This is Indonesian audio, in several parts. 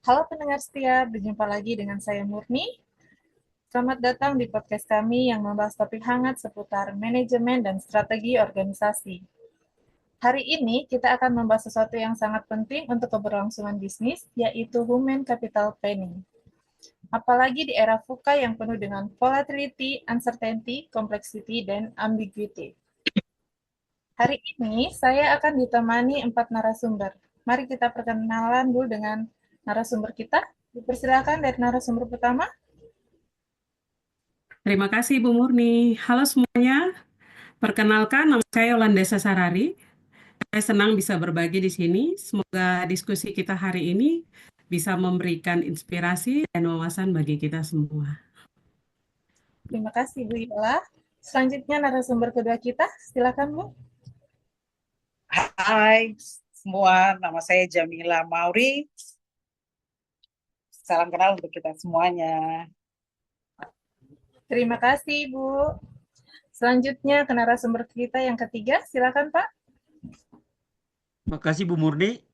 Halo pendengar setia, berjumpa lagi dengan saya Murni. Selamat datang di podcast kami yang membahas topik hangat seputar manajemen dan strategi organisasi. Hari ini kita akan membahas sesuatu yang sangat penting untuk keberlangsungan bisnis, yaitu Human Capital Planning. Apalagi di era VUCA yang penuh dengan volatility, uncertainty, complexity, dan ambiguity. Hari ini saya akan ditemani 4 narasumber. Mari kita perkenalan dulu dengan narasumber kita. Dipersilakan dari narasumber pertama. Terima kasih Bu Murni. Halo semuanya, perkenalkan nama saya Yolanda Sasarari. Saya senang bisa berbagi di sini. Semoga diskusi kita hari ini bisa memberikan inspirasi dan wawasan bagi kita semua. Terima kasih Bu Yola. Selanjutnya narasumber kedua kita, silakan Bu. Hai semua, nama saya Jamila Mauri. Salam kenal untuk kita semuanya. Terima kasih Bu. Selanjutnya ke narasumber kita yang ketiga, silakan Pak. Terima kasih Bu Murni.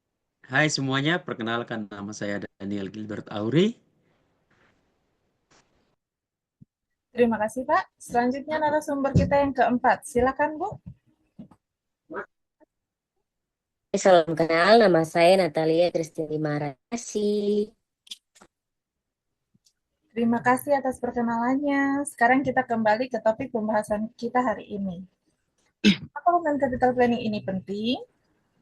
Hai semuanya, perkenalkan nama saya Daniel Gilbert Auri. Terima kasih Pak. Selanjutnya narasumber kita yang keempat, silakan Bu. Salam kenal, nama saya Natalia Kristiani Marasi. Terima kasih atas perkenalannya. Sekarang kita kembali ke topik pembahasan kita hari ini. Apa Human Capital Planning ini penting?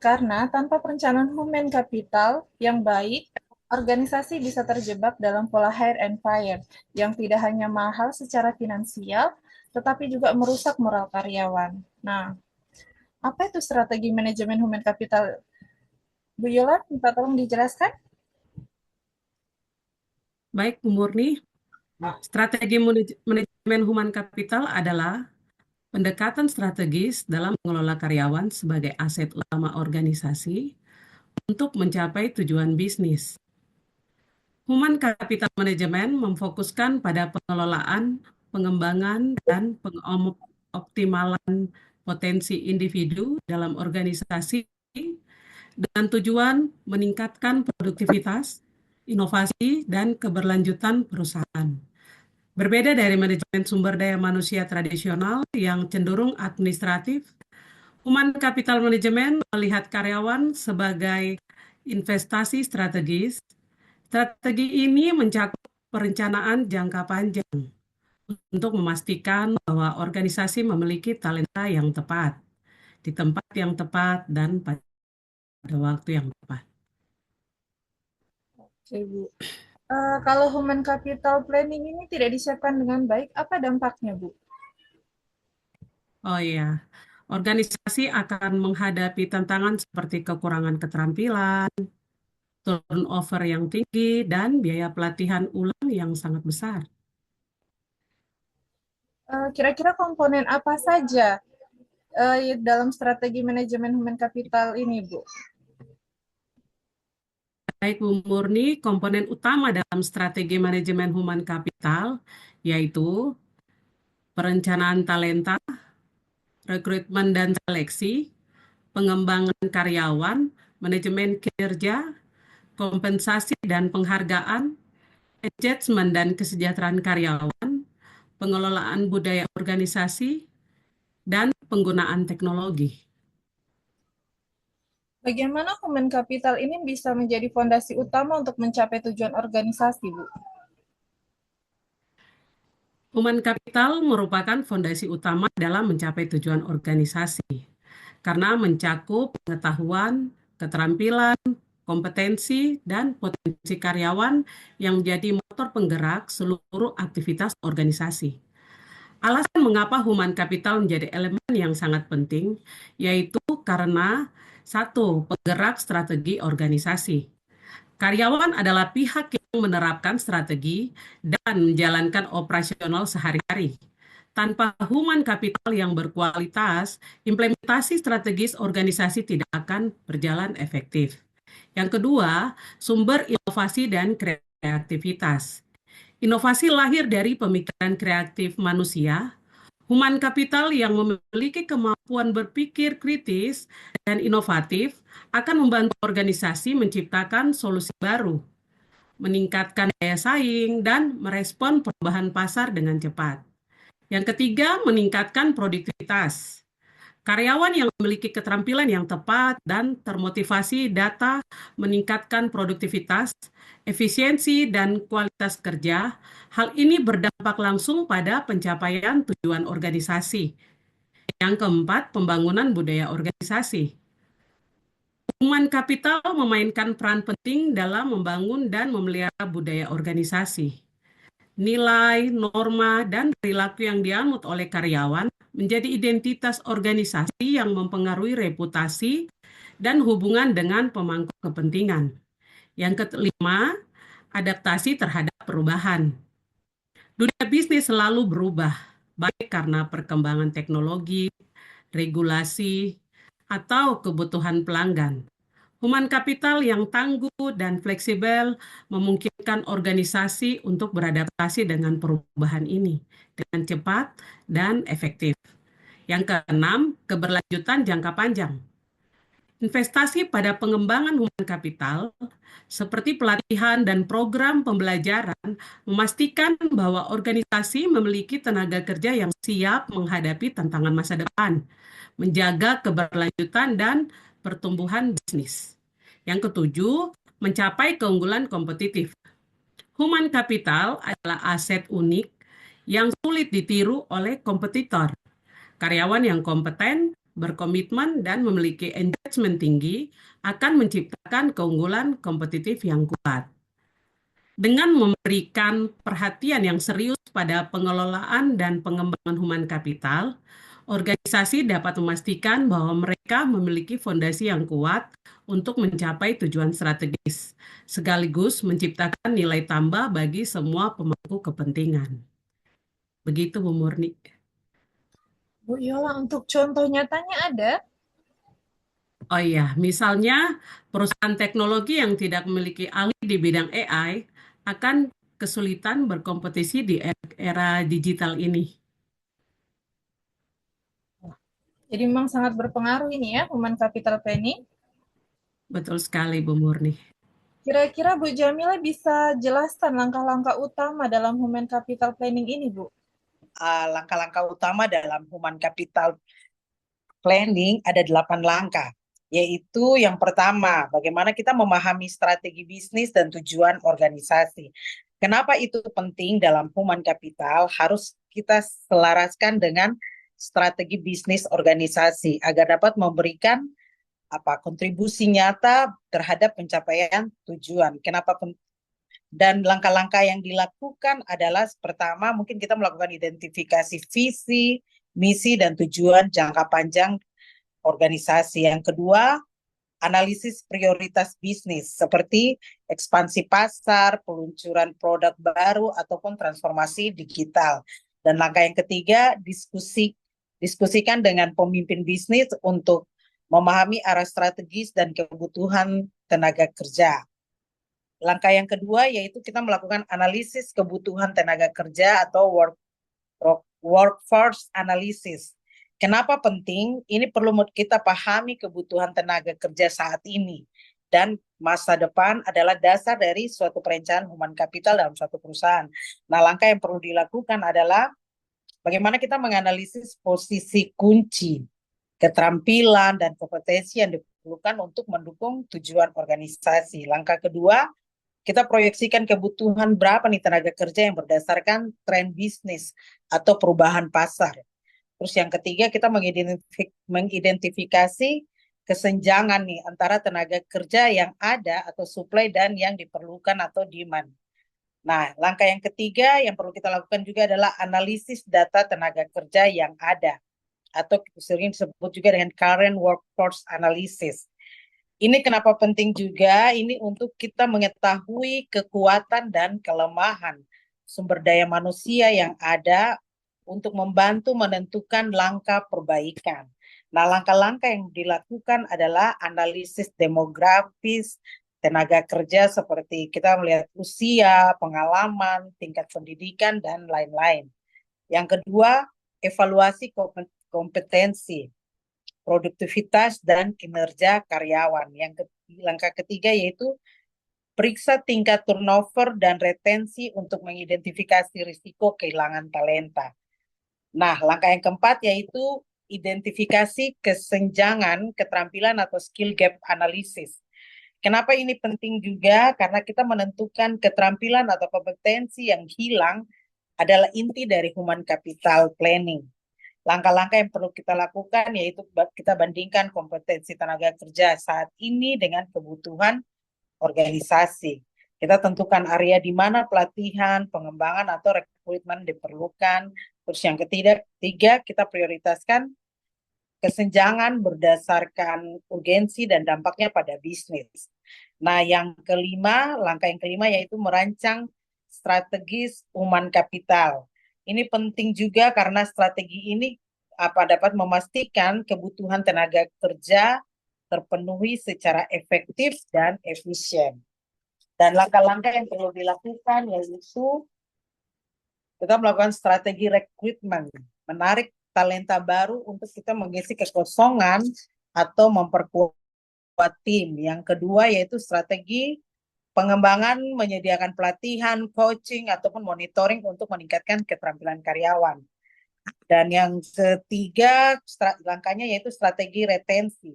Karena tanpa perencanaan human capital yang baik, organisasi bisa terjebak dalam pola hire and fire yang tidak hanya mahal secara finansial, tetapi juga merusak moral karyawan. Nah, apa itu strategi manajemen human capital? Bu Yola, minta tolong dijelaskan. Baik Bu Murni, strategi manajemen human capital adalah pendekatan strategis dalam mengelola karyawan sebagai aset utama organisasi untuk mencapai tujuan bisnis. Human Capital Management memfokuskan pada pengelolaan, pengembangan, dan pengoptimalan potensi individu dalam organisasi dengan tujuan meningkatkan produktivitas, inovasi, dan keberlanjutan perusahaan. Berbeda dari manajemen sumber daya manusia tradisional yang cenderung administratif, Human Capital Management melihat karyawan sebagai investasi strategis. Strategi ini mencakup perencanaan jangka panjang untuk memastikan bahwa organisasi memiliki talenta yang tepat, di tempat yang tepat, dan pada waktu yang tepat. Oke, Bu. Kalau human capital planning ini tidak disiapkan dengan baik, apa dampaknya, Bu? Oh iya, organisasi akan menghadapi tantangan seperti kekurangan keterampilan, turnover yang tinggi, dan biaya pelatihan ulang yang sangat besar. Kira-kira komponen apa saja dalam strategi manajemen human capital ini, Bu? Baik Bu Murni, komponen utama dalam strategi manajemen human capital yaitu perencanaan talenta, rekrutmen dan seleksi, pengembangan karyawan, manajemen kinerja, kompensasi dan penghargaan, engagement dan kesejahteraan karyawan, pengelolaan budaya organisasi, dan penggunaan teknologi. Bagaimana human capital ini bisa menjadi fondasi utama untuk mencapai tujuan organisasi, Bu? Human capital merupakan fondasi utama dalam mencapai tujuan organisasi karena mencakup pengetahuan, keterampilan, kompetensi, dan potensi karyawan yang menjadi motor penggerak seluruh aktivitas organisasi. Alasan mengapa human capital menjadi elemen yang sangat penting, yaitu karena satu, penggerak strategi organisasi. Karyawan adalah pihak yang menerapkan strategi dan menjalankan operasional sehari-hari. Tanpa human capital yang berkualitas, implementasi strategis organisasi tidak akan berjalan efektif. Yang kedua, sumber inovasi dan kreativitas. Inovasi lahir dari pemikiran kreatif manusia. Human capital yang memiliki kemampuan berpikir kritis dan inovatif akan membantu organisasi menciptakan solusi baru, meningkatkan daya saing, dan merespon perubahan pasar dengan cepat. Yang ketiga, meningkatkan produktivitas. Karyawan yang memiliki keterampilan yang tepat dan termotivasi data meningkatkan produktivitas, efisiensi, dan kualitas kerja. Hal ini berdampak langsung pada pencapaian tujuan organisasi. Yang keempat, pembangunan budaya organisasi. Human capital memainkan peran penting dalam membangun dan memelihara budaya organisasi. Nilai, norma, dan perilaku yang dianut oleh karyawan menjadi identitas organisasi yang mempengaruhi reputasi dan hubungan dengan pemangku kepentingan. Yang kelima, adaptasi terhadap perubahan. Dunia bisnis selalu berubah, baik karena perkembangan teknologi, regulasi, atau kebutuhan pelanggan. Human capital yang tangguh dan fleksibel memungkinkan organisasi untuk beradaptasi dengan perubahan ini dengan cepat dan efektif. Yang keenam, keberlanjutan jangka panjang. Investasi pada pengembangan human capital, seperti pelatihan dan program pembelajaran, memastikan bahwa organisasi memiliki tenaga kerja yang siap menghadapi tantangan masa depan, menjaga keberlanjutan dan pertumbuhan bisnis. Yang ketujuh, mencapai keunggulan kompetitif. Human capital adalah aset unik yang sulit ditiru oleh kompetitor. Karyawan yang kompeten, berkomitmen, dan memiliki engagement tinggi akan menciptakan keunggulan kompetitif yang kuat. Dengan memberikan perhatian yang serius pada pengelolaan dan pengembangan human capital, organisasi dapat memastikan bahwa mereka memiliki fondasi yang kuat untuk mencapai tujuan strategis, sekaligus menciptakan nilai tambah bagi semua pemangku kepentingan. Begitu, Bu Murni. Bu Yola, untuk contoh nyatanya ada? Oh iya, misalnya perusahaan teknologi yang tidak memiliki ahli di bidang AI akan kesulitan berkompetisi di era digital ini. Jadi memang sangat berpengaruh ini ya, human capital planning. Betul sekali, Bu Murni. Kira-kira Bu Jamila bisa jelaskan langkah-langkah utama dalam human capital planning ini, Bu? Langkah-langkah utama dalam human capital planning ada 8 langkah, yaitu yang pertama, bagaimana kita memahami strategi bisnis dan tujuan organisasi. Kenapa itu penting dalam human capital? Harus kita selaraskan dengan strategi bisnis organisasi agar dapat memberikan kontribusi nyata terhadap pencapaian tujuan. Dan langkah-langkah yang dilakukan adalah pertama mungkin kita melakukan identifikasi visi, misi, dan tujuan jangka panjang organisasi. Yang kedua, analisis prioritas bisnis seperti ekspansi pasar, peluncuran produk baru, ataupun transformasi digital. Dan langkah yang ketiga, diskusikan dengan pemimpin bisnis untuk memahami arah strategis dan kebutuhan tenaga kerja. Langkah yang kedua yaitu kita melakukan analisis kebutuhan tenaga kerja atau workforce analysis. Kenapa penting? Ini perlu kita pahami kebutuhan tenaga kerja saat ini. Dan masa depan adalah dasar dari suatu perencanaan human capital dalam suatu perusahaan. Nah, langkah yang perlu dilakukan adalah bagaimana kita menganalisis posisi kunci, keterampilan, dan kompetensi yang diperlukan untuk mendukung tujuan organisasi. Langkah kedua, kita proyeksikan kebutuhan berapa nih tenaga kerja yang berdasarkan tren bisnis atau perubahan pasar. Terus yang ketiga, kita mengidentifikasi kesenjangan nih antara tenaga kerja yang ada atau supply dan yang diperlukan atau demand. Nah, langkah yang ketiga yang perlu kita lakukan juga adalah analisis data tenaga kerja yang ada atau sering disebut juga dengan current workforce analysis. Ini kenapa penting juga, ini untuk kita mengetahui kekuatan dan kelemahan sumber daya manusia yang ada untuk membantu menentukan langkah perbaikan. Nah, langkah-langkah yang dilakukan adalah analisis demografis tenaga kerja seperti kita melihat usia, pengalaman, tingkat pendidikan, dan lain-lain. Yang kedua, evaluasi kompetensi, produktivitas, dan kinerja karyawan. Langkah ketiga yaitu periksa tingkat turnover dan retensi untuk mengidentifikasi risiko kehilangan talenta. Nah, langkah yang keempat yaitu identifikasi kesenjangan keterampilan atau skill gap analysis. Kenapa ini penting juga? Karena kita menentukan keterampilan atau kompetensi yang hilang adalah inti dari human capital planning. Langkah-langkah yang perlu kita lakukan yaitu kita bandingkan kompetensi tenaga kerja saat ini dengan kebutuhan organisasi. Kita tentukan area di mana pelatihan, pengembangan, atau rekrutmen diperlukan. Terus yang ketiga, kita prioritaskan kesenjangan berdasarkan urgensi dan dampaknya pada bisnis. Nah, langkah yang kelima yaitu merancang strategis human capital. Ini penting juga karena strategi ini dapat memastikan kebutuhan tenaga kerja terpenuhi secara efektif dan efisien. Dan langkah-langkah yang perlu dilakukan yaitu kita melakukan strategi rekrutmen, menarik talenta baru untuk kita mengisi kekosongan atau memperkuat tim. Yang kedua yaitu strategi pengembangan, menyediakan pelatihan, coaching, ataupun monitoring untuk meningkatkan keterampilan karyawan. Dan yang ketiga langkahnya yaitu strategi retensi.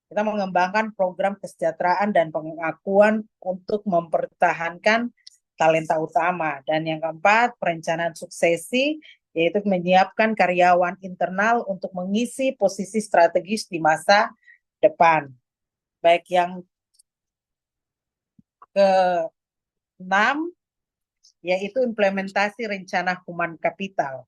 Kita mengembangkan program kesejahteraan dan pengakuan untuk mempertahankan talenta utama. Dan yang keempat, perencanaan suksesi, yaitu menyiapkan karyawan internal untuk mengisi posisi strategis di masa depan. Baik yang ke-6, yaitu implementasi rencana human capital.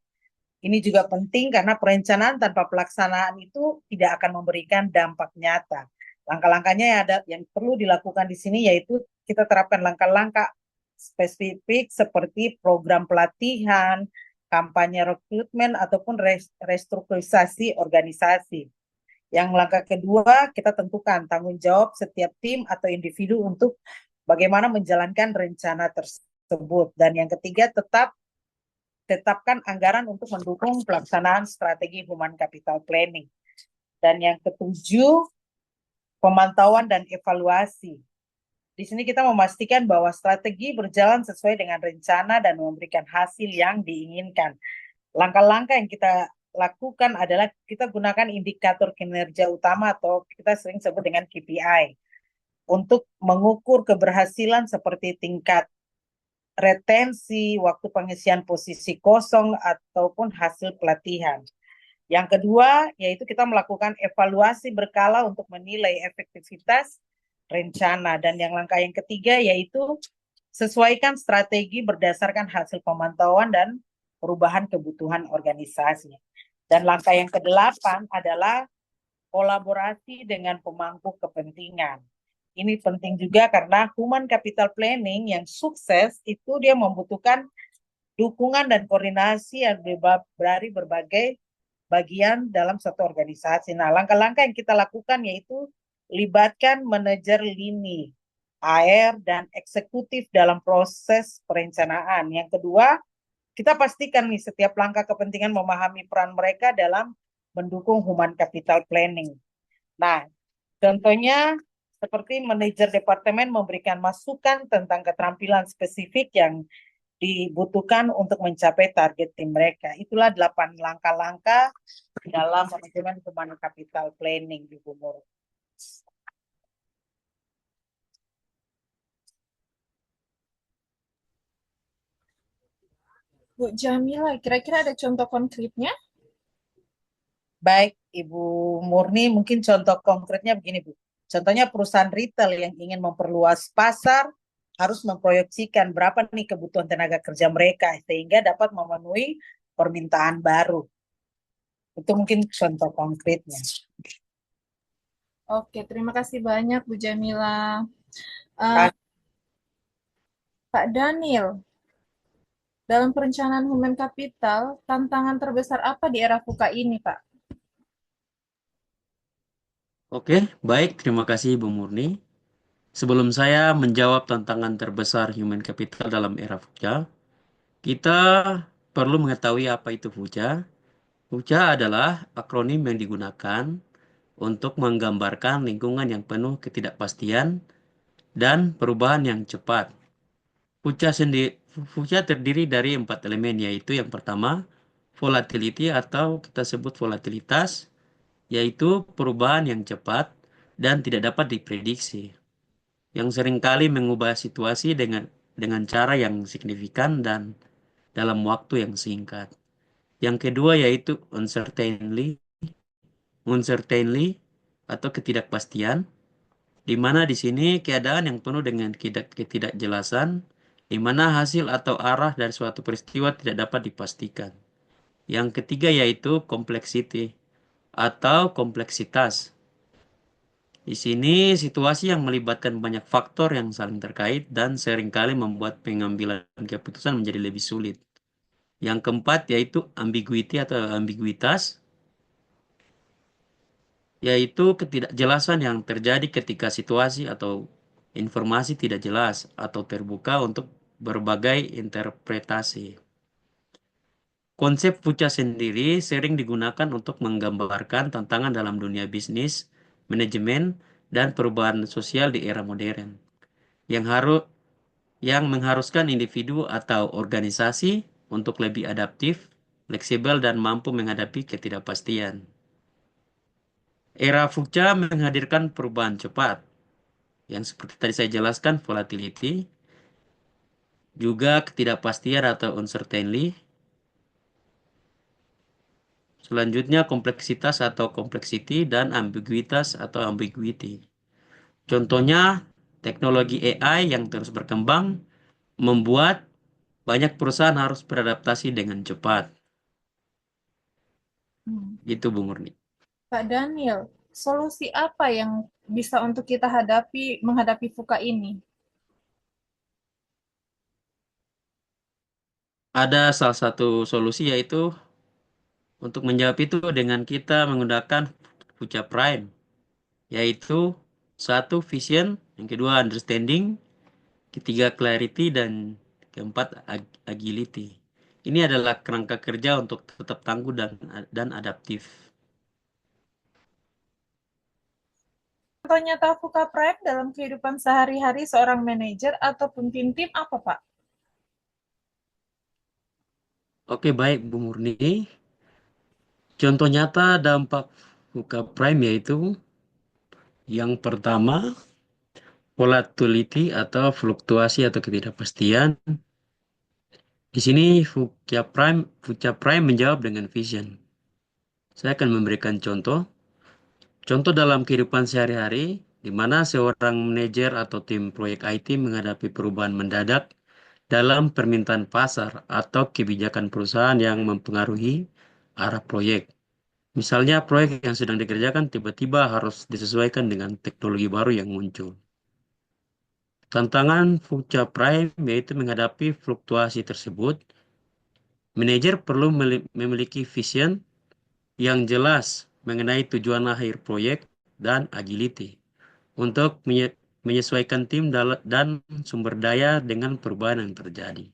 Ini juga penting karena perencanaan tanpa pelaksanaan itu tidak akan memberikan dampak nyata. Langkah-langkahnya yang perlu dilakukan di sini yaitu kita terapkan langkah-langkah spesifik seperti program pelatihan, kampanye rekrutmen, ataupun restrukturisasi organisasi. Yang langkah kedua, kita tentukan tanggung jawab setiap tim atau individu untuk bagaimana menjalankan rencana tersebut. Dan yang ketiga, tetapkan anggaran untuk mendukung pelaksanaan strategi human capital planning. Dan yang ketujuh, pemantauan dan evaluasi. Di sini kita memastikan bahwa strategi berjalan sesuai dengan rencana dan memberikan hasil yang diinginkan. Langkah-langkah yang kita lakukan adalah kita gunakan indikator kinerja utama atau kita sering sebut dengan KPI untuk mengukur keberhasilan seperti tingkat retensi, waktu pengisian posisi kosong, ataupun hasil pelatihan. Yang kedua, yaitu kita melakukan evaluasi berkala untuk menilai efektivitas rencana. Dan yang langkah yang ketiga, yaitu sesuaikan strategi berdasarkan hasil pemantauan dan perubahan kebutuhan organisasi. Dan langkah yang kedelapan adalah kolaborasi dengan pemangku kepentingan. Ini penting juga karena human capital planning yang sukses itu dia membutuhkan dukungan dan koordinasi yang dari berbagai bagian dalam satu organisasi. Nah, langkah-langkah yang kita lakukan yaitu libatkan manajer lini, AR, dan eksekutif dalam proses perencanaan. Yang kedua, kita pastikan nih setiap langkah kepentingan memahami peran mereka dalam mendukung human capital planning. Nah, contohnya seperti manajer departemen memberikan masukan tentang keterampilan spesifik yang dibutuhkan untuk mencapai target tim mereka. Itulah 8 langkah-langkah dalam manajemen human capital planning, Ibu Mur. Bu Jamila, kira-kira ada contoh konkretnya? Baik, Ibu Murni, mungkin contoh konkretnya begini, Bu. Contohnya perusahaan retail yang ingin memperluas pasar harus memproyeksikan berapa nih kebutuhan tenaga kerja mereka sehingga dapat memenuhi permintaan baru. Itu mungkin contoh konkretnya. Oke, terima kasih banyak Bu Jamila. Pak Daniel, dalam perencanaan human capital, tantangan terbesar apa di era VUCA ini, Pak? Oke, baik. Terima kasih Bu Murni. Sebelum saya menjawab tantangan terbesar human capital dalam era VUCA, kita perlu mengetahui apa itu VUCA. VUCA adalah akronim yang digunakan untuk menggambarkan lingkungan yang penuh ketidakpastian dan perubahan yang cepat. Fucha terdiri dari 4 elemen, yaitu yang pertama, volatility atau kita sebut volatilitas, yaitu perubahan yang cepat dan tidak dapat diprediksi, yang seringkali mengubah situasi dengan cara yang signifikan dan dalam waktu yang singkat. Yang kedua yaitu uncertainty atau ketidakpastian, di mana di sini keadaan yang penuh dengan ketidakjelasan, di mana hasil atau arah dari suatu peristiwa tidak dapat dipastikan. Yang ketiga yaitu complexity atau kompleksitas. Di sini situasi yang melibatkan banyak faktor yang saling terkait dan seringkali membuat pengambilan keputusan menjadi lebih sulit. Yang keempat yaitu ambiguity atau ambiguitas, yaitu ketidakjelasan yang terjadi ketika situasi atau informasi tidak jelas atau terbuka untuk berbagai interpretasi. Konsep Fucha sendiri sering digunakan untuk menggambarkan tantangan dalam dunia bisnis, manajemen, dan perubahan sosial di era modern, yang mengharuskan individu atau organisasi untuk lebih adaptif, fleksibel, dan mampu menghadapi ketidakpastian. Era Fucha menghadirkan perubahan cepat, yang seperti tadi saya jelaskan, volatility, juga ketidakpastian atau uncertainty. Selanjutnya kompleksitas atau complexity dan ambiguitas atau ambiguity. Contohnya teknologi AI yang terus berkembang membuat banyak perusahaan harus beradaptasi dengan cepat. Gitu Bu Murni. Pak Daniel, solusi apa yang bisa untuk kita menghadapi VUCA ini? Ada salah satu solusi yaitu untuk menjawab itu dengan kita menggunakan Fucha Prime, yaitu satu vision, yang kedua understanding, ketiga clarity, dan keempat agility. Ini adalah kerangka kerja untuk tetap tangguh dan adaptif. Contoh nyata VUCA Prime dalam kehidupan sehari-hari seorang manajer atau pemimpin tim apa, Pak? Oke, baik Bu Murni. Contoh nyata dampak VUCA Prime yaitu yang pertama, volatility atau fluktuasi atau ketidakpastian. Di sini Fucha Prime menjawab dengan vision. Saya akan memberikan contoh. Contoh dalam kehidupan sehari-hari, di mana seorang manajer atau tim proyek IT menghadapi perubahan mendadak dalam permintaan pasar atau kebijakan perusahaan yang mempengaruhi arah proyek. Misalnya proyek yang sedang dikerjakan tiba-tiba harus disesuaikan dengan teknologi baru yang muncul. Tantangan Fucha Prime yaitu menghadapi fluktuasi tersebut. Manajer perlu memiliki vision yang jelas mengenai tujuan akhir proyek dan agility untuk menyesuaikan tim dan sumber daya dengan perubahan yang terjadi.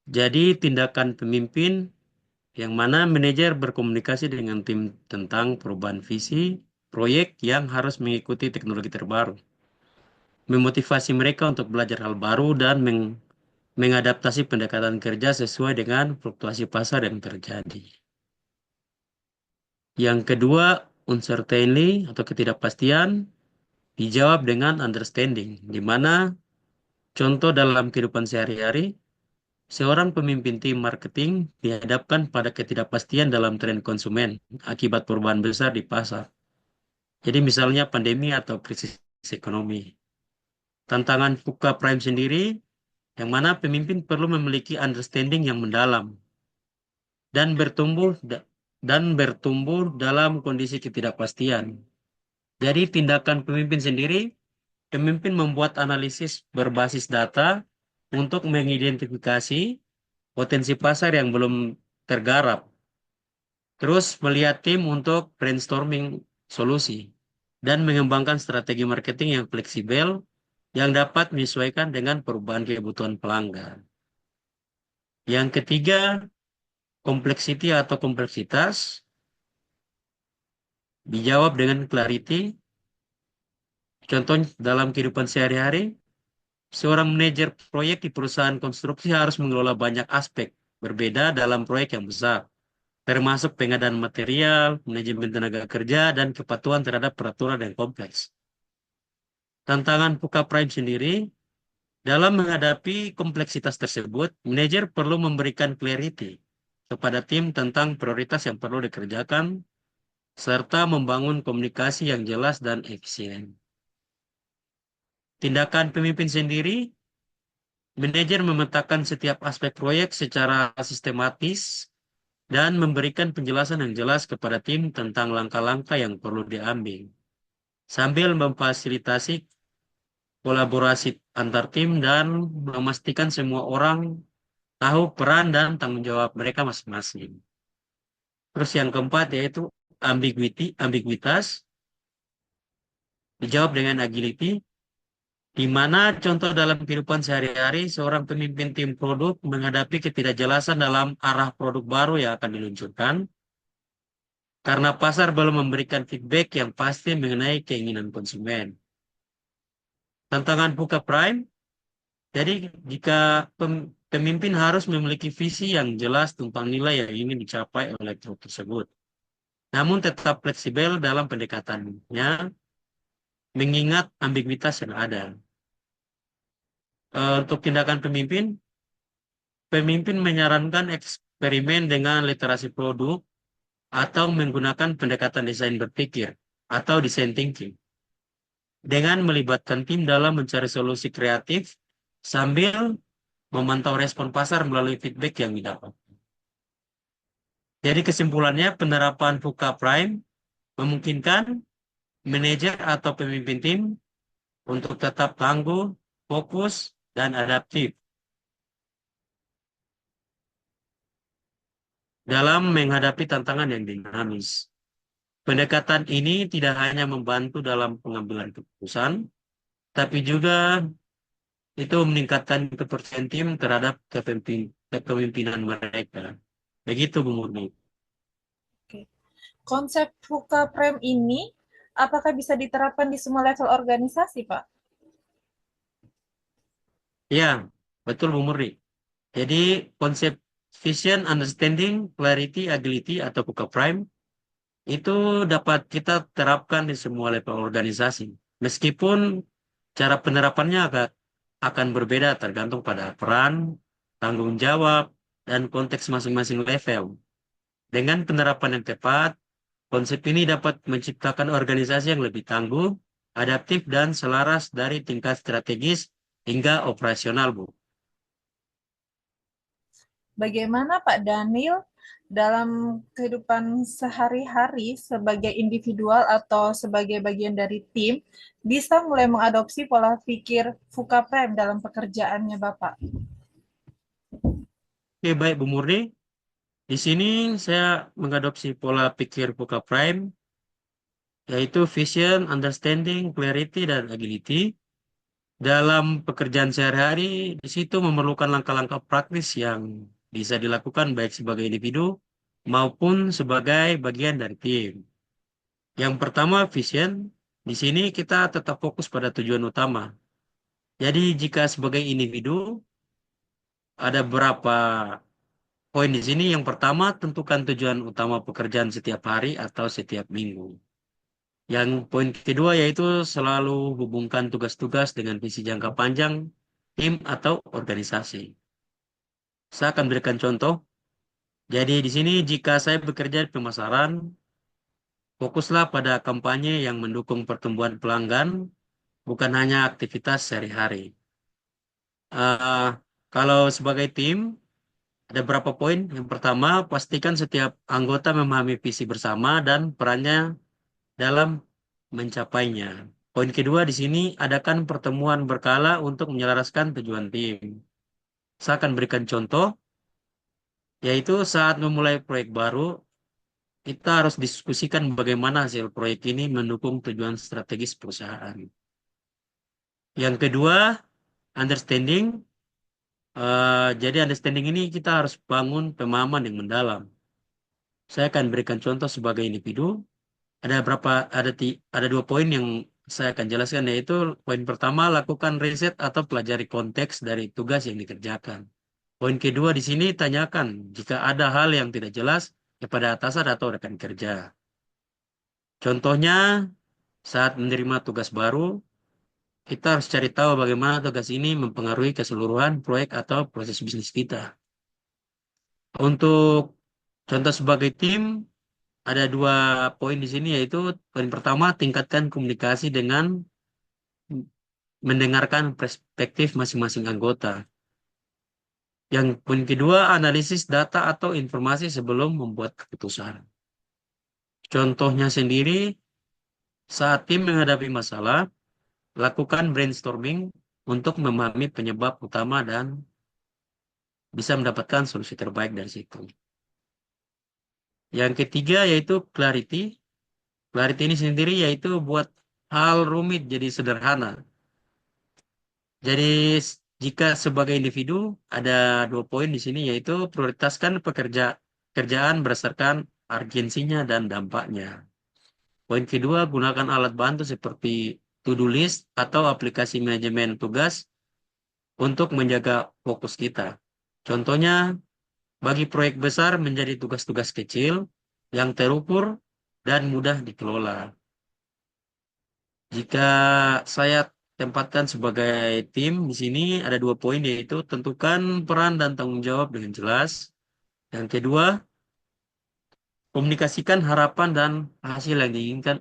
Jadi tindakan pemimpin yang mana manajer berkomunikasi dengan tim tentang perubahan visi proyek yang harus mengikuti teknologi terbaru, memotivasi mereka untuk belajar hal baru dan mengadaptasi pendekatan kerja sesuai dengan fluktuasi pasar yang terjadi. Yang kedua, uncertainty atau ketidakpastian dijawab dengan understanding, di mana contoh dalam kehidupan sehari-hari, seorang pemimpin tim marketing dihadapkan pada ketidakpastian dalam tren konsumen akibat perubahan besar di pasar. Jadi misalnya pandemi atau krisis ekonomi. Tantangan Fucha Prime sendiri, yang mana pemimpin perlu memiliki understanding yang mendalam dan bertumbuh dalam kondisi ketidakpastian. Jadi tindakan pemimpin membuat analisis berbasis data untuk mengidentifikasi potensi pasar yang belum tergarap. Terus melihat tim untuk brainstorming solusi dan mengembangkan strategi marketing yang fleksibel yang dapat menyesuaikan dengan perubahan kebutuhan pelanggan. Yang ketiga, complexity atau kompleksitas dijawab dengan clarity, Contoh dalam kehidupan sehari-hari, seorang manajer proyek di perusahaan konstruksi harus mengelola banyak aspek berbeda dalam proyek yang besar, termasuk pengadaan material, manajemen tenaga kerja, dan kepatuhan terhadap peraturan yang kompleks. Tantangan Puka Prime sendiri, dalam menghadapi kompleksitas tersebut, manajer perlu memberikan clarity kepada tim tentang prioritas yang perlu dikerjakan, serta membangun komunikasi yang jelas dan efisien. Tindakan pemimpin sendiri, manajer memetakan setiap aspek proyek secara sistematis dan memberikan penjelasan yang jelas kepada tim tentang langkah-langkah yang perlu diambil, sambil memfasilitasi kolaborasi antar tim dan memastikan semua orang tahu peran dan tanggung jawab mereka masing-masing. Terus yang keempat yaitu ambiguitas, dijawab dengan agility, di mana contoh dalam kehidupan sehari-hari seorang pemimpin tim produk menghadapi ketidakjelasan dalam arah produk baru yang akan diluncurkan, karena pasar belum memberikan feedback yang pasti mengenai keinginan konsumen. Tantangan Puka Prime, jadi jika pemimpin harus memiliki visi yang jelas tentang nilai yang ingin dicapai oleh produk tersebut, namun tetap fleksibel dalam pendekatannya, mengingat ambiguitas yang ada. Untuk tindakan pemimpin, pemimpin menyarankan eksperimen dengan literasi produk atau menggunakan pendekatan desain berpikir atau design thinking, dengan melibatkan tim dalam mencari solusi kreatif sambil memantau respon pasar melalui feedback yang didapat. Jadi kesimpulannya, penerapan VUCA Prime memungkinkan manajer atau pemimpin tim untuk tetap tangguh, fokus, dan adaptif dalam menghadapi tantangan yang dinamis. Pendekatan ini tidak hanya membantu dalam pengambilan keputusan, tapi juga itu meningkatkan kepercayaan tim terhadap kepemimpinan mereka. Begitu, Bu Murni. Oke. Konsep VUCA Prime ini apakah bisa diterapkan di semua level organisasi, Pak? Ya, betul Bu Murni. Jadi konsep vision, understanding, clarity, agility atau VUCA Prime itu dapat kita terapkan di semua level organisasi. Meskipun cara penerapannya akan berbeda tergantung pada peran, tanggung jawab, dan konteks masing-masing level. Dengan penerapan yang tepat, konsep ini dapat menciptakan organisasi yang lebih tangguh, adaptif, dan selaras dari tingkat strategis hingga operasional, Bu. Bagaimana Pak Daniel dalam kehidupan sehari-hari sebagai individual atau sebagai bagian dari tim bisa mulai mengadopsi pola pikir VUCA Prime dalam pekerjaannya Bapak? Oke, baik Bu Murni. Di sini saya mengadopsi pola pikir VUCA Prime, yaitu vision, understanding, clarity, dan agility. Dalam pekerjaan sehari-hari, di situ memerlukan langkah-langkah praktis yang bisa dilakukan baik sebagai individu maupun sebagai bagian dari tim. Yang pertama, vision. Di sini kita tetap fokus pada tujuan utama. Jadi jika sebagai individu, ada beberapa poin di sini. Yang pertama, tentukan tujuan utama pekerjaan setiap hari atau setiap minggu. Yang poin kedua yaitu selalu hubungkan tugas-tugas dengan visi jangka panjang tim atau organisasi. Saya akan berikan contoh. Jadi di sini jika saya bekerja di pemasaran, fokuslah pada kampanye yang mendukung pertumbuhan pelanggan, bukan hanya aktivitas sehari-hari. Eh, Kalau sebagai tim, ada beberapa poin. Yang pertama, pastikan setiap anggota memahami visi bersama dan perannya dalam mencapainya. Poin kedua di sini, adakan pertemuan berkala untuk menyelaraskan tujuan tim. Saya akan berikan contoh, yaitu saat memulai proyek baru, kita harus diskusikan bagaimana hasil proyek ini mendukung tujuan strategis perusahaan. Yang kedua, understanding. Jadi understanding ini kita harus bangun pemahaman yang mendalam. Saya akan berikan contoh sebagai individu. Ada dua poin yang saya akan jelaskan, yaitu poin pertama, lakukan riset atau pelajari konteks dari tugas yang dikerjakan. Poin kedua di sini, tanyakan jika ada hal yang tidak jelas kepada atasan atau rekan kerja. Contohnya, saat menerima tugas baru, kita harus cari tahu bagaimana tugas ini mempengaruhi keseluruhan proyek atau proses bisnis kita. Untuk contoh sebagai tim, ada 2 poin di sini, yaitu poin pertama, tingkatkan komunikasi dengan mendengarkan perspektif masing-masing anggota. Yang poin kedua, analisis data atau informasi sebelum membuat keputusan. Contohnya sendiri, saat tim menghadapi masalah, lakukan brainstorming untuk memahami penyebab utama dan bisa mendapatkan solusi terbaik dari situ. Yang ketiga yaitu clarity. Clarity ini sendiri yaitu buat hal rumit jadi sederhana. Jadi jika sebagai individu ada 2 poin di sini, yaitu prioritaskan pekerjaan berdasarkan urgensinya dan dampaknya. Poin kedua, gunakan alat bantu seperti to-do list atau aplikasi manajemen tugas untuk menjaga fokus kita. Contohnya, bagi proyek besar menjadi tugas-tugas kecil yang terukur dan mudah dikelola. Jika saya tempatkan sebagai tim di sini ada 2 poin, yaitu tentukan peran dan tanggung jawab dengan jelas. Yang kedua, komunikasikan harapan dan hasil yang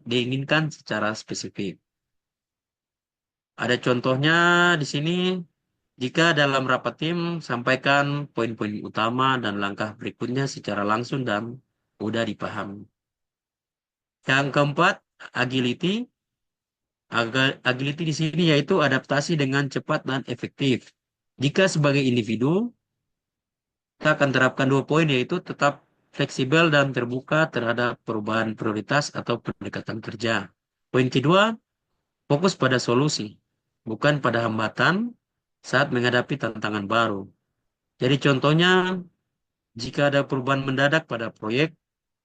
diinginkan secara spesifik. Ada contohnya di sini, jika dalam rapat tim, sampaikan poin-poin utama dan langkah berikutnya secara langsung dan mudah dipahami. Yang keempat, agility. Agility di sini yaitu adaptasi dengan cepat dan efektif. Jika sebagai individu, kita akan terapkan 2 poin, yaitu tetap fleksibel dan terbuka terhadap perubahan prioritas atau pendekatan kerja. Poin kedua, fokus pada solusi, bukan pada hambatan saat menghadapi tantangan baru. Jadi contohnya, jika ada perubahan mendadak pada proyek,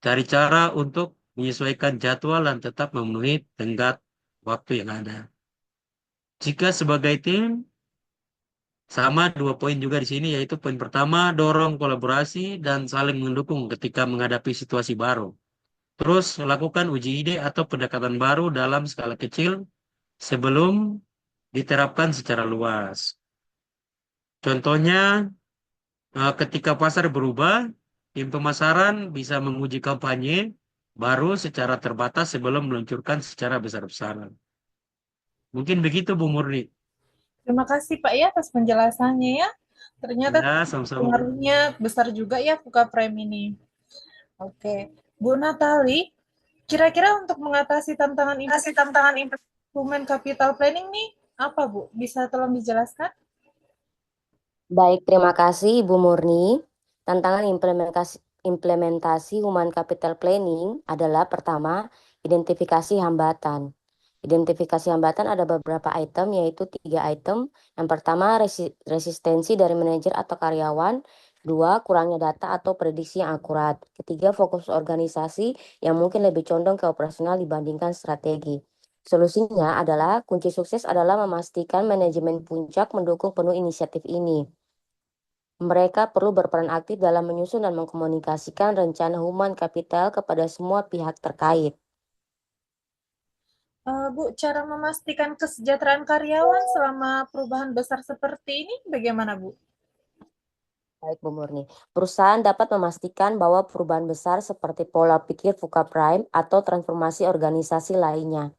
cari cara untuk menyesuaikan jadwal dan tetap memenuhi tenggat waktu yang ada. Jika sebagai tim, sama 2 poin juga di sini, yaitu poin pertama, dorong kolaborasi dan saling mendukung ketika menghadapi situasi baru. Terus lakukan uji ide atau pendekatan baru dalam skala kecil sebelum diterapkan secara luas. Contohnya, ketika pasar berubah, tim pemasaran bisa menguji kampanye baru secara terbatas sebelum meluncurkan secara besar-besaran. Mungkin begitu, Bu Murni. Terima kasih Pak ya atas penjelasannya ya. Ternyata Ya, sama-sama. pengaruhnya besar juga ya VUCA Prime ini. Oke, Bu Natali, kira-kira untuk mengatasi tantangan human capital planning nih apa Bu? Bisa tolong dijelaskan? Baik, terima kasih Ibu Murni. Tantangan implementasi Human Capital Planning adalah pertama, identifikasi hambatan. Identifikasi hambatan ada beberapa item, yaitu 3 item. Yang pertama, resistensi dari manajer atau karyawan. 2, kurangnya data atau prediksi yang akurat. Ketiga, fokus organisasi yang mungkin lebih condong ke operasional dibandingkan strategi. Solusinya adalah, kunci sukses adalah memastikan manajemen puncak mendukung penuh inisiatif ini. Mereka perlu berperan aktif dalam menyusun dan mengkomunikasikan rencana human capital kepada semua pihak terkait. Bu, cara memastikan kesejahteraan karyawan selama perubahan besar seperti ini bagaimana Bu? Baik, Bu Murni. Perusahaan dapat memastikan bahwa perubahan besar seperti pola pikir VUCA Prime atau transformasi organisasi lainnya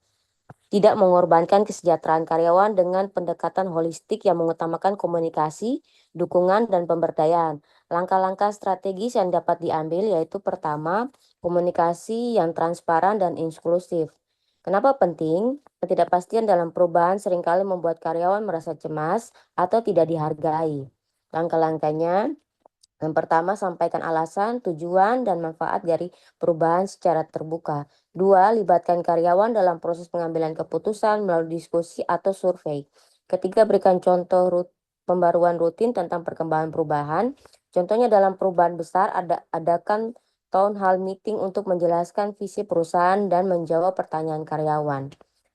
tidak mengorbankan kesejahteraan karyawan dengan pendekatan holistik yang mengutamakan komunikasi, dukungan, dan pemberdayaan. Langkah-langkah strategis yang dapat diambil yaitu pertama, komunikasi yang transparan dan inklusif. Kenapa penting? Ketidakpastian dalam perubahan seringkali membuat karyawan merasa cemas atau tidak dihargai. Langkah-langkahnya, yang pertama, sampaikan alasan, tujuan, dan manfaat dari perubahan secara terbuka. 2, libatkan karyawan dalam proses pengambilan keputusan melalui diskusi atau survei. Ketiga, berikan contoh pembaruan rutin tentang perkembangan perubahan. Contohnya dalam perubahan besar, adakan town hall meeting untuk menjelaskan visi perusahaan dan menjawab pertanyaan karyawan.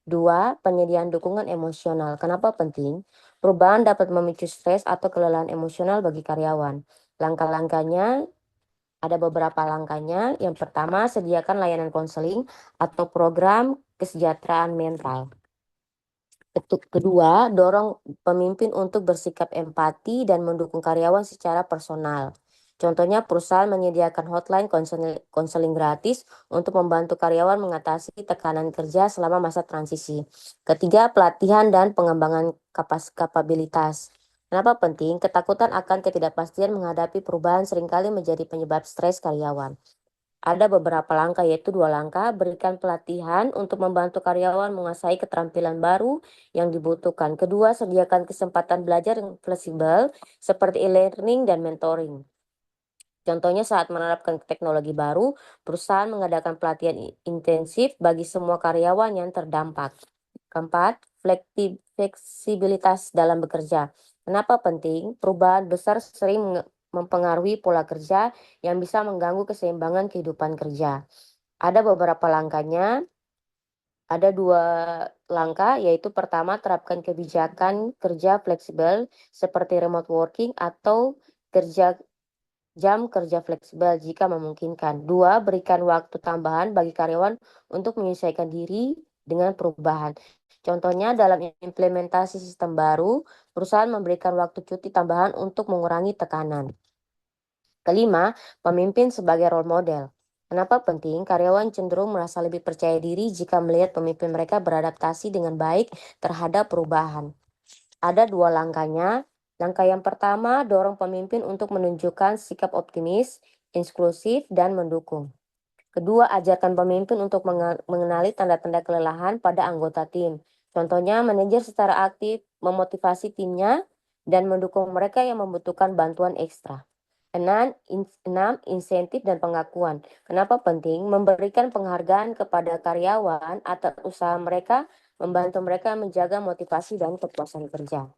2. Penyediaan dukungan emosional. Kenapa penting? Perubahan dapat memicu stres atau kelelahan emosional bagi karyawan. Langkah-langkahnya ada beberapa langkahnya. Yang pertama, sediakan layanan konseling atau program kesejahteraan mental. Kedua, dorong pemimpin untuk bersikap empati dan mendukung karyawan secara personal. Contohnya, perusahaan menyediakan hotline konseling gratis untuk membantu karyawan mengatasi tekanan kerja selama masa transisi. Ketiga, pelatihan dan pengembangan kapabilitas. Kenapa penting? Ketakutan akan ketidakpastian menghadapi perubahan seringkali menjadi penyebab stres karyawan. Ada beberapa langkah, yaitu 2 langkah. Berikan pelatihan untuk membantu karyawan menguasai keterampilan baru yang dibutuhkan. Kedua, sediakan kesempatan belajar yang fleksibel seperti e-learning dan mentoring. Contohnya saat menerapkan teknologi baru, perusahaan mengadakan pelatihan intensif bagi semua karyawan yang terdampak. Keempat, fleksibilitas dalam bekerja. Kenapa penting? Perubahan besar sering mempengaruhi pola kerja yang bisa mengganggu keseimbangan kehidupan kerja. Ada beberapa langkahnya. Ada 2 langkah, yaitu pertama, terapkan kebijakan kerja fleksibel seperti remote working atau jam kerja fleksibel jika memungkinkan. 2. Berikan waktu tambahan bagi karyawan untuk menyesuaikan diri dengan perubahan. Contohnya dalam implementasi sistem baru, perusahaan memberikan waktu cuti tambahan untuk mengurangi tekanan. Kelima, pemimpin sebagai role model. Kenapa penting? Karyawan cenderung merasa lebih percaya diri jika melihat pemimpin mereka beradaptasi dengan baik terhadap perubahan. Ada 2 langkahnya. Langkah yang pertama, dorong pemimpin untuk menunjukkan sikap optimis, inklusif, dan mendukung. Kedua, ajarkan pemimpin untuk mengenali tanda-tanda kelelahan pada anggota tim. Contohnya, manajer secara aktif memotivasi timnya dan mendukung mereka yang membutuhkan bantuan ekstra. 6. Insentif dan pengakuan. Kenapa penting? Memberikan penghargaan kepada karyawan atas usaha mereka, membantu mereka menjaga motivasi dan kepuasan kerja.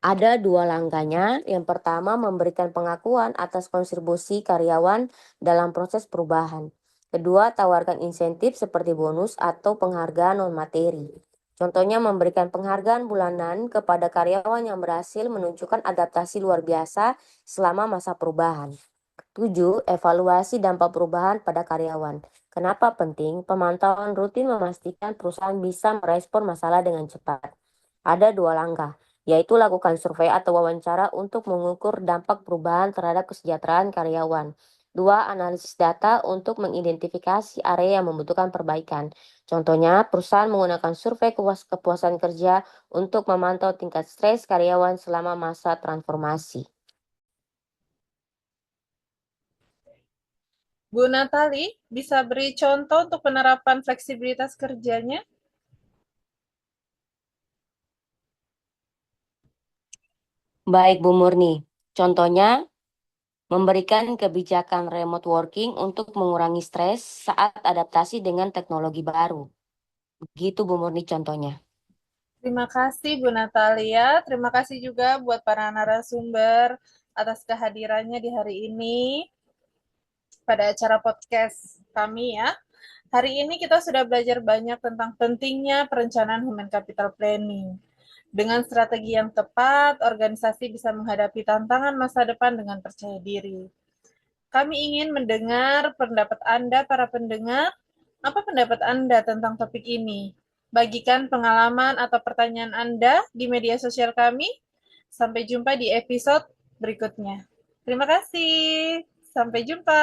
Ada 2 langkahnya. Yang pertama, memberikan pengakuan atas kontribusi karyawan dalam proses perubahan. Kedua, tawarkan insentif seperti bonus atau penghargaan non-materi. Contohnya memberikan penghargaan bulanan kepada karyawan yang berhasil menunjukkan adaptasi luar biasa selama masa perubahan. 7. Evaluasi dampak perubahan pada karyawan. Kenapa penting? Pemantauan rutin memastikan perusahaan bisa merespon masalah dengan cepat. Ada 2 langkah, yaitu lakukan survei atau wawancara untuk mengukur dampak perubahan terhadap kesejahteraan karyawan. 2. Analisis data untuk mengidentifikasi area yang membutuhkan perbaikan. Contohnya, perusahaan menggunakan survei kepuasan kerja untuk memantau tingkat stres karyawan selama masa transformasi. Bu Natali, bisa beri contoh untuk penerapan fleksibilitas kerjanya? Baik, Bu Murni. Contohnya, memberikan kebijakan remote working untuk mengurangi stres saat adaptasi dengan teknologi baru. Begitu, Bu Murni, contohnya. Terima kasih Bu Natalia, terima kasih juga buat para narasumber atas kehadirannya di hari ini pada acara podcast kami ya. Hari ini kita sudah belajar banyak tentang pentingnya perencanaan human capital planning. Dengan strategi yang tepat, organisasi bisa menghadapi tantangan masa depan dengan percaya diri. Kami ingin mendengar pendapat Anda, para pendengar. Apa pendapat Anda tentang topik ini? Bagikan pengalaman atau pertanyaan Anda di media sosial kami. Sampai jumpa di episode berikutnya. Terima kasih. Sampai jumpa.